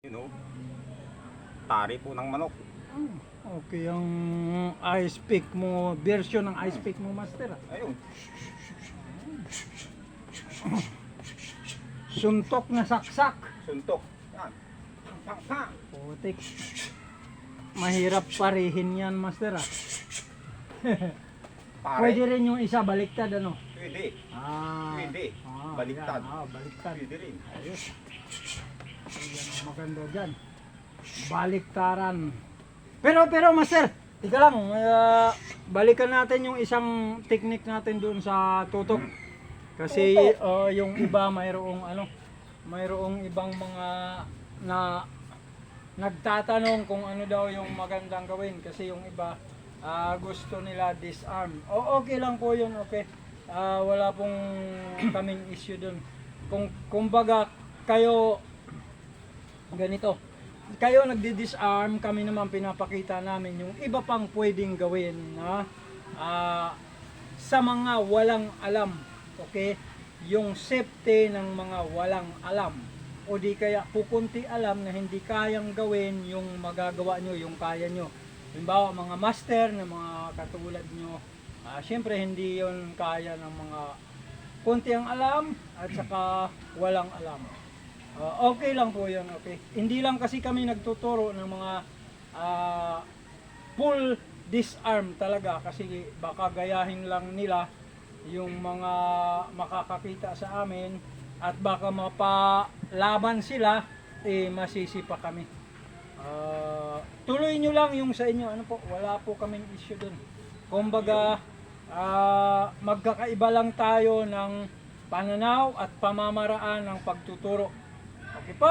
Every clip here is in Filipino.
You know, tari po ng manok. Okay, ang ice pick mo, version ng ice pick mo, master. Ayun. Suntok na saksak. Suntok. Yan. Pang, pang. Putik. Mahirap parihin yan, master. Pare. Pwede rin yung isa baliktad, ano? Pwede. Pwede. Baliktad. Baliktad. Pwede rin. Ayos. Yan ang maganda dyan. Baliktaran. Pero master, tika lang, balikan natin yung isang technique natin doon sa tutok. Kasi yung iba mayroong ibang mga na nagtatanong kung ano daw yung magandang gawin kasi yung iba gusto nila disarm. Okay lang po yun, okay. Wala pong kaming issue doon. Kumbaga kayo ganito. Kayo nagdi-disarm, kami naman pinapakita namin yung iba pang pwedeng gawin na sa mga walang alam. Okay? Yung safety ng mga walang alam. O di kaya kukunti alam na hindi kayang gawin yung magagawa nyo, yung kaya nyo. Halimbawa, mga master na mga katulad nyo, syempre hindi yon kaya ng mga kunti ang alam at saka walang alam. Okay lang po yun, okay. Hindi lang kasi kami nagtuturo ng mga full disarm talaga kasi baka gayahin lang nila yung mga makakakita sa amin at baka mapalaban sila, masisi pa kami. Tuloy nyo lang yung sa inyo, ano po, wala po kaming issue dun. Kumbaga, magkakaiba lang tayo ng pananaw at pamamaraan ng pagtuturo. Okay po.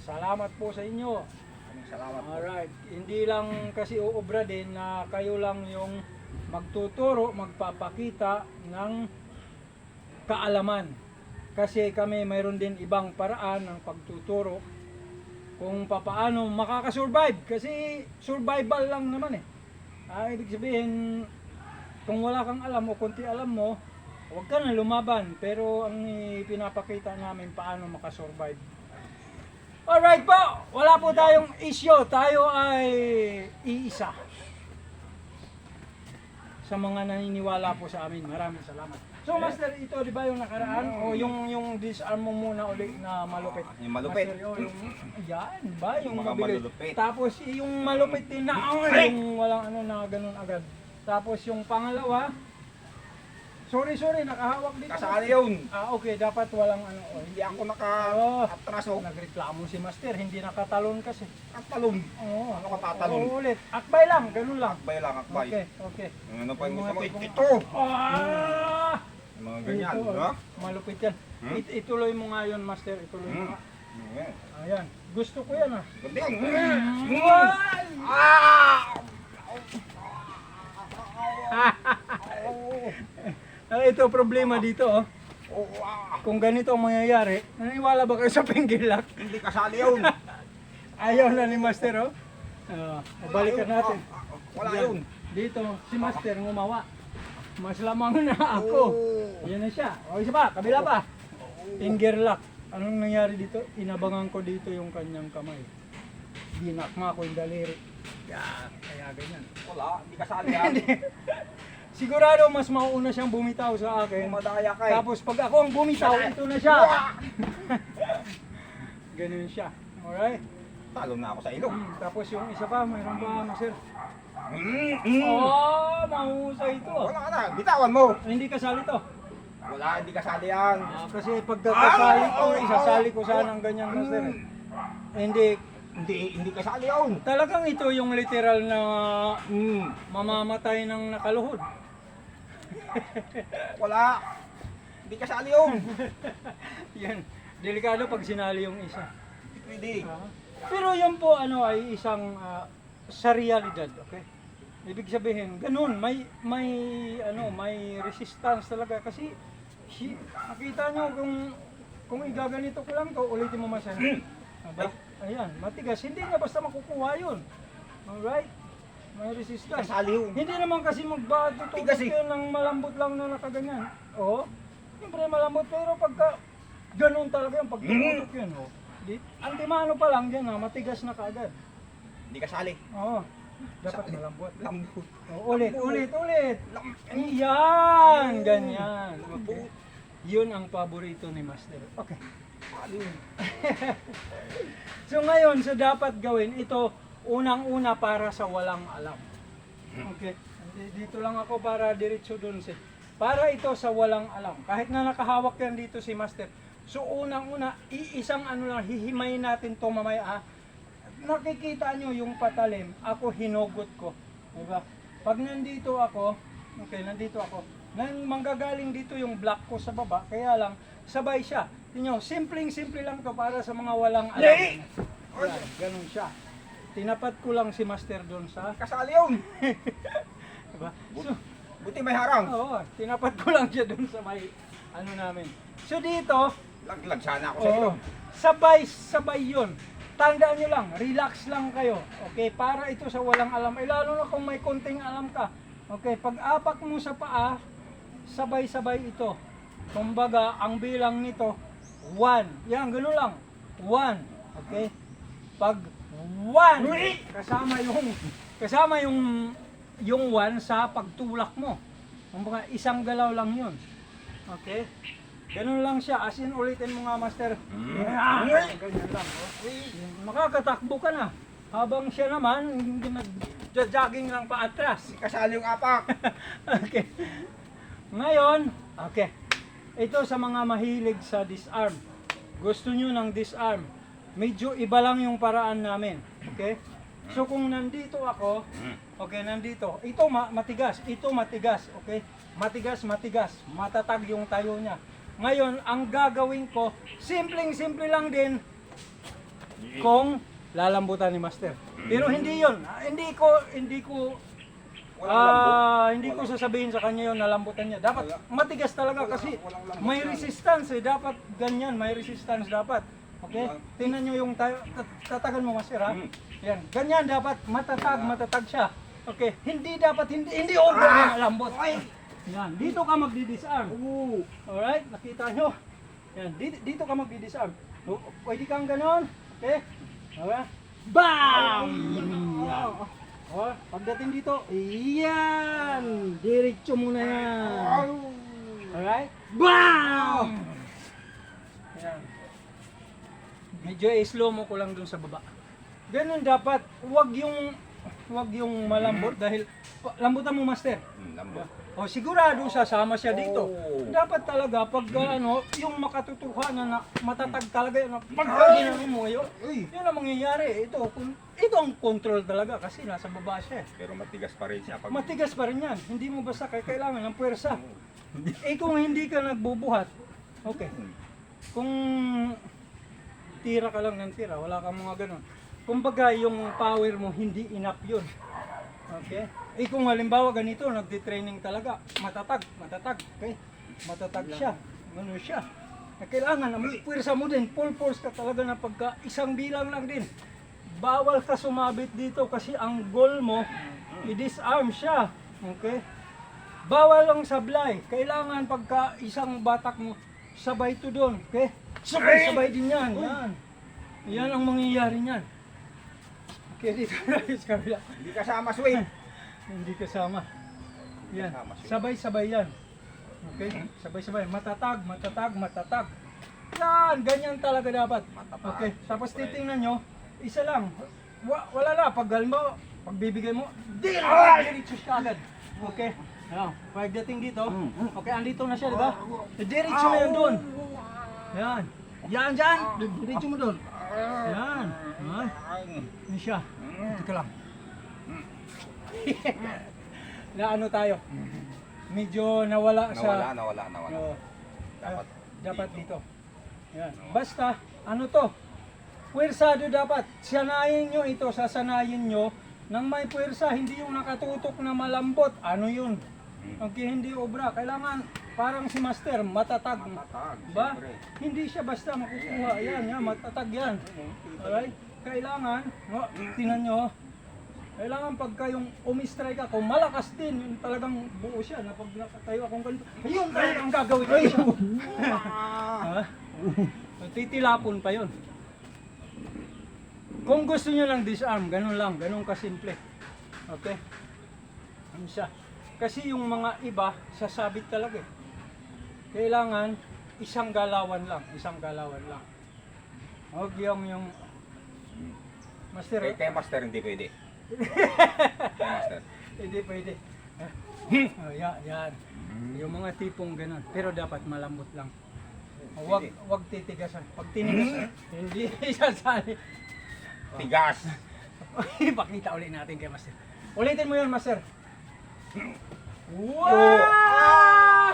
Salamat po sa inyo. Salamat po. Alright. Hindi lang kasi uubra din na kayo lang yung magtuturo, magpapakita ng kaalaman. Kasi kami mayroon din ibang paraan ng pagtuturo kung papaano makakasurvive. Kasi survival lang naman eh. Ibig sabihin, kung wala kang alam o kunti alam mo, huwag ka na lumaban, pero ang pinapakita namin paano makasurvive. Alright po, wala po tayong issue, tayo ay iisa. Sa mga naniniwala po sa amin, maraming salamat. So master, ito di ba yung nakaraan? O yung disarm mo muna ulit na malupit? Yung malupit. Master, yan ba? Yung Mga mabilis. malulupit. Tapos yung malupit din na, yung walang ano na ganun agad. Tapos yung pangalawa, sorry, nakahawak dito. Kasali yun. Okay, dapat walang ano. Hindi ako naka-atraso. Nagreklamo si master, hindi nakatalon kasi. Ang Oo. Ano ka tatalon? Ulit. Akbay lang, ganun lang. Akbay lang, akbay. Okay. Ano pa yung gusto mo? Mga Ito! Ah! Mga ganyan, Ito, di ba? malupit yan. Ituloy mo nga yun, master. Ituloy mo nga. Ayan. Ayan. Gusto ko yan ah. Ganda yan. Ito problema dito oh. Kung ganito ang mangyayari, naniwala ba kayo sa finger lock? Hindi kasali yun. Ayaw na ni master oh. Balikan natin. Wala Yan. yun. Dito, si master ngumawa. Mas lamang na ako. Yan na siya. O isa pa, kabila pa. Finger lock. Anong nangyari dito? Inabangan ko dito yung kanyang kamay. Dinakma ko yung daliri. Kaya ganyan. Wala, hindi kasali yan. Sigurado mas mauuna siyang bumitaw sa akin. Madaya ka eh. Tapos pag ako ang bumitaw, ito na siya. Ganun siya. Alright? Talo na ako sa ilong. Tapos yung isa pa, mayroon pa, sir. Mm. Mahusay ito. Wala ka na, bitawan mo. Hindi kasali to. Wala, hindi kasali yan. Kasi pagkakasali ko, isasali ko sana ng ganyan, master. Hindi kasali yun. Talagang ito yung literal na mamamatay ng nakaluhod. Wala. Hindi kasali yun. Yan. Delikado pag sinali yung isa. Pwede. Pero yun po ay isang sa realidad, okay? Ibig sabihin, ganun, may resistance talaga kasi nakita nyo kung igaganito ko lang to, ulitin mo masan. Ayan, matigas. Hindi niya basta makukuha yun. Alright? May resistance. Kasali yun. Hindi naman kasi magtututok yun ng malambot lang na nakaganyan. Oo. Siyempre malambot pero pagka ganun talaga yung pagtututok yun. Antimano pa lang dyan, matigas na kaagad. Hindi kasali. Oo. Dapat Sali. malambot. Lambot. Ulit. Lambot. Yan, ganyan. Okay. Yun ang paborito ni Master. Okay. So ngayon, sa dapat gawin, ito unang-una para sa walang alam. Okay. Dito lang ako para diretso dun para ito sa walang alam. Kahit na nakahawak yan dito si Master. So unang-una, isang ano lang, hihimayin natin to mamaya. Nakikita nyo yung patalim, ako hinugot ko. Diba? Pag nandito ako, nandito ako, nang manggagaling dito yung block ko sa baba, kaya lang, sabay siya. Tingnan nyo, simpleng-simple lang to para sa mga walang alam. Yan, ganun siya. Tinapat ko lang si Master doon sa... Kasali yun. Diba? So, Buti may harang. oo, tinapat ko lang siya doon sa may ano namin. So dito, Laglag sana ako sa ilong. sabay yun. Tandaan nyo lang, relax lang kayo. Okay, para ito sa walang alam. Lalo na kung may konting alam ka. Okay, pag apak mo sa paa, sabay-sabay ito. Kumbaga, ang bilang nito, 1. Yan, gano'n lang. 1. Okay? Pag 1, kasama yung 1 sa pagtulak mo. Kumbaga, isang galaw lang yun. Okay? Ganun lang siya. As in, ulitin mo nga, Master. Ganyan lang. Makakatakbo ka na. Habang siya naman, nag-jogging lang pa atras. Kasali yung apak. Okay. Ngayon, okay. Ito sa mga mahilig sa disarm. Gusto nyo ng disarm. Medyo iba lang yung paraan namin. Okay? So kung nandito ako, okay, nandito. Ito matigas, ito matigas, okay? Matigas. Matatag yung tayo niya. Ngayon, ang gagawin ko, simpleng-simple lang din kung lalambutan ni Master. Pero hindi 'yon. Hindi ko sasabihin sa kanya 'yon na lambutan niya. Dapat matigas talaga kasi may resistance eh. Dapat ganyan, may resistance dapat. Okay? Tingnan niyo yung tatagan mo, Master, ha? Yan. Ganyan dapat matatag siya. Okay? Hindi over yung lambot. Yan, dito ka magdi-disarm. Alright, nakita nyo? Yan, dito ka magdi-disarm. Pwede kang ganon. Okay? Alright. BAM! Yan. Oh, pagdating dito, yan! Diretso mo na yan. Alright? BAM! Yan. Medyo slow mo ko lang dun sa baba. Ganun dapat, wag yung malambot dahil lambutan mo, Master. Lambot. O sigurado sasama siya dito. Oh. Dapat talaga pag yung makatutuhanan na matatag talaga yun, pag ginawa mo yun, yun ang mangyayari. Ito ang control talaga kasi nasa baba siya. Pero matigas pa rin siya. Matigas pa rin yan. Hindi mo basta kailangan ng puwersa. Kung hindi ka nagbubuhat, okay. Kung tira ka lang ng tira, wala kang mga ganun. Kumbaga yung power mo hindi enough yun. Okay? Kung halimbawa ganito, nagdi-training talaga, matatag, okay? Matatag siya, ano siya. Kailangan, ang puwersa mo din, full force ka talaga na pagka isang bilang lang din. Bawal ka sumabit dito kasi ang goal mo, i-disarm siya, okay? Bawal lang sablay, kailangan pagka isang batak mo, sabay to doon, okay? Sabay din yan, yan. Yan ang mangyayari niyan. Okay, dito na sa kabila. Hindi kasama swing. Hindi kasama. Yan. Sabay-sabay yan. Okay? Sabay-sabay. Matatag. Yan. Ganyan talaga dapat. Okay. Tapos titingnan nyo, isa lang. Wala na. Pag bibigay mo, diretso siya agad. Okay? Yan. Pagdating dito, okay, andito na siya, di ba? Diretso na yan doon. Yan. Yan dyan. Diretso mo doon. Yan. Yan siya. Ito lang. Na ano tayo? Medyo nawala sa... Nawala. Oo. Dapat. Dapat dito. Yan. Basta, ano to? Puwersado dapat. Sanayin nyo ito, sasanayin nyo nang may puwersa, hindi yung nakatutok na malambot. Ano yun? Okay, hindi obra. Kailangan parang si Master, matatag. Ba? Hindi siya basta makukuha. Yan, matatag yan. Alright? Kailangan, tingnan nyo, kailangan pagka yung umistrike ako, malakas din, yung talagang buo siya, na pag nakatayo akong ganito, ayun talagang gagawin ko siya. Titilapon pa yun. Kung gusto nyo lang disarm, ganun lang, ganun kasimple. Okay? Ano siya? Kasi yung mga iba, sasabit talaga eh. Kailangan isang galawan lang. Huwag yung master. Kay master hindi pwede. Kay master. Hindi pwede. Oh, yan. Yung mga tipong ganun. Pero dapat malambot lang. Wag titigasan. Pag tinigas, hindi sasali. Tigas. Ipakita ulit natin kay Master. Ulitin mo yun, Master. Wow!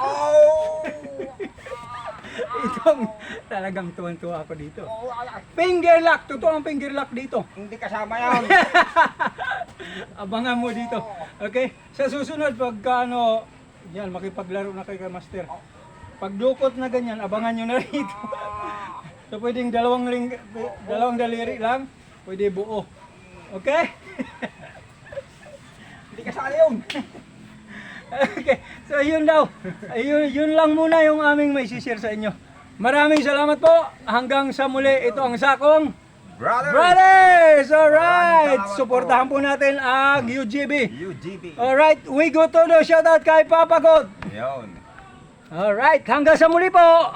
Oh! Itong talagang tuwan-tuwa ako dito. Finger lock! Totoo ang finger lock dito. Hindi kasama yan. Abangan mo dito. Okay? Sa susunod, pagka ano, yan, makipaglaro na kayo kay Master. Pag dukot na ganyan, abangan nyo na rito. So, pwedeng dalawang daliri lang. Pwede buo. Okay? Hindi kasali yun. Okay. So, yun daw. Yun lang muna yung aming may share sa inyo. Maraming salamat po. Hanggang sa muli, ito ang Sakong Brothers! Alright! Maraming salamat Suportahan po. po natin ang UGB. UGB. Alright, we go to the shoutout kay Papa God. Yun. Alright, hanggang sa muli po!